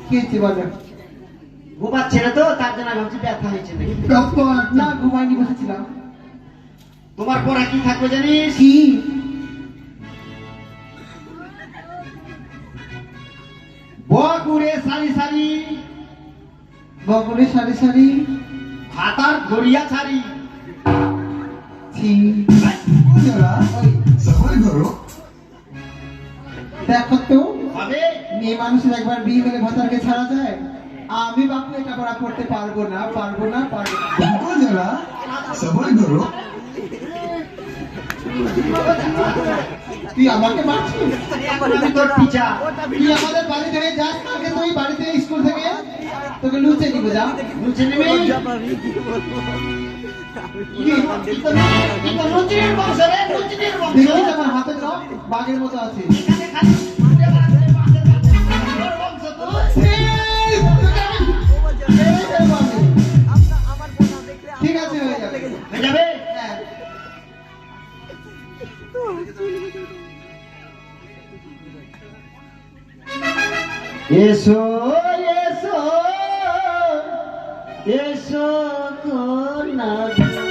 কি হয়েছে বলো? ঘুমাচ্ছে না তো, তার জন্য ভাবছি ব্যথা হয়েছে নাকি। না ঘুমাইনি, বসেছিলাম। তোমার পড়া কি থাকবে জানিস? কি? বকুড়ে সারি সারি, বকুড়ে সারি সারি, হাতার ধরিয়া ছাড়ি। ছি। দেখো তো, হবে মেয়ে মানুষের একবার বিয়ে করে ভাতারকে ছাড়া যায়? আমি বাপু এটা করা করতে পারবো না, পারবো না, পারবো না। তুই আমাকে মারছিস? আমি তোর টিচার। তুই আমাদের বাড়ি থেকে যাস, কালকে তুই বাড়িতে স্কুল থেকে তোকে লুচে নিব, যা লুচে নেবে। লুচির বংশ রে, লুচির বংশ। দেখি আমার হাতে তো বাঘের মতো আছে। এখানে খালি ঘুরে বেড়াচ্ছে, বাসের বাচ্চা বংশ তুই। ঠিক আছে, হয়ে যাবে। হয়ে যাবে। হ্যাঁ। এসো এসো এসো কোনা, এসো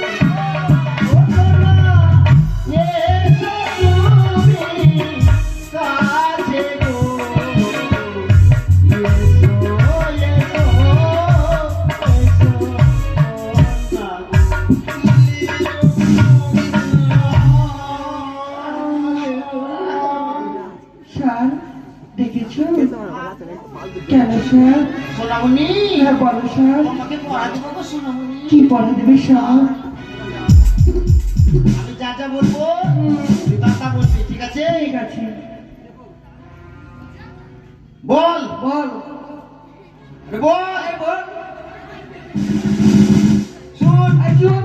তুমি কাছে গো, এসো এসো এসো কোনা স্যার দেখেছো? কেন স্যার? সোনামণি, হ্যাঁ বলো স্যার। তোমাকে পড়া দেবো গো সোনামণি। কি পড়া দেবে স্যার? আমি যা যা বলবো তুই তা তা বলবি, ঠিক আছে? ঠিক আছে। বল বল। বল বল। শুন। এই শুন।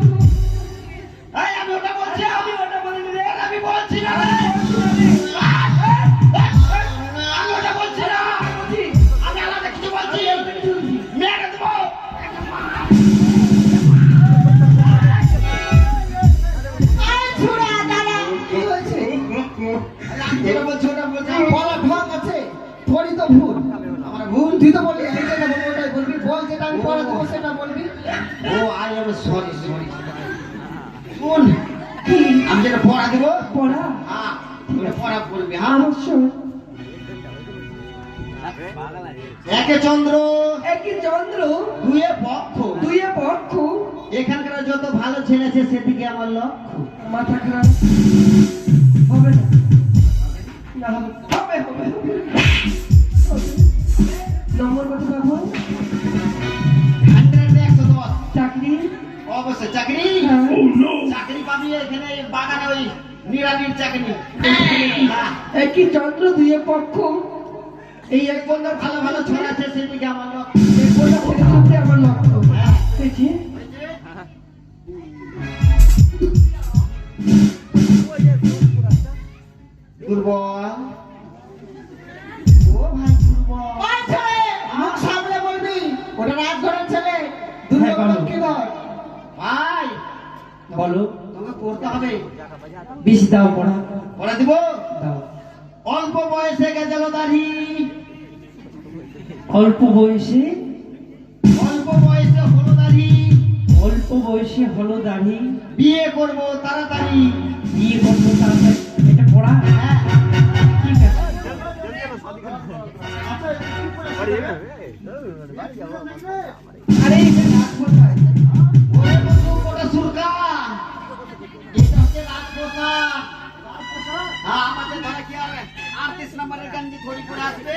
এই আমি ওটা বলছি, আমি ওটা বলিনি রে, আমি বলছি না রে। আমি ওটা বলছি না, আমি আলাদা কিছু বলছি। মেরে দেবো। কি হয়েছে? আমি যেটা বলছি ওটা বলছি। বলা ভাগ আছে, তোরই তো ভুল। আমার ভুল। তুই তো বললি আমি যেটা বলবো ওটাই বলবি। বল, যেটা আমি পড়া দেবো সেটা বলবি। ও আই এম সরি সরি। শুন, আমি যেটা পড়া দেবো, পড়া হ্যাঁ ওটা পড়া বলবি। হ্যাঁ, অবশ্যই। একে চন্দ্র, একই চন্দ্র, দুয়ে পক্ষ, দুইয়ে পক্ষ, এখানকার যত ভালো ছেলে আছে সেদিকে আমার লক্ষ্য। মাথা খারাপ। হবে না। না হবে, হবে হবে হবে। নম্বর কত পাবো? 100-110। চাকরি? অবশ্যই চাকরি। হ্যাঁ। চাকরি পাবি এখানে বাগানে, ওই নিরানির চাকরি। হ্যাঁ। একই চন্দ্র, দুইয়ে পক্ষ, এই এক বন্ধু ভালো ভালো ছেলে আছে সেদিকে আমার লক্ষ্য। এই বলা ছেলে সত্যি আমার লক্ষ্য। হ্যাঁ। দেখি। দুর্বল, ও ভাই দুর্বল। মুখ সামলে বলবি, ওটা রাজঘরের ছেলে। দুর্বল কি বল? ভাই বলো। তোমাকে পড়তে হবে। বেশি দাও পড়া। পড়া দিব। দাও। অল্প বয়সে গেছিল দাড়ি, অল্প বয়সে, অল্প বয়সে হলো দাড়ি, অল্প বয়সে হলো দাড়ি, বিয়ে করব তাড়াতাড়ি। বিয়ে করবো তাড়াতাড়ি। এটা পড়া? হ্যাঁ। ঠিক আছে। আরে এটা রাজপ্রসাদ। ওরে বন্ধু, ওটা সুরকা, এটা হচ্ছে রাজপ্রসাদ। হ্যাঁ, আমাদের ঘরে কি আর 38 নম্বরের গাঞ্জি থরি করে আসবে।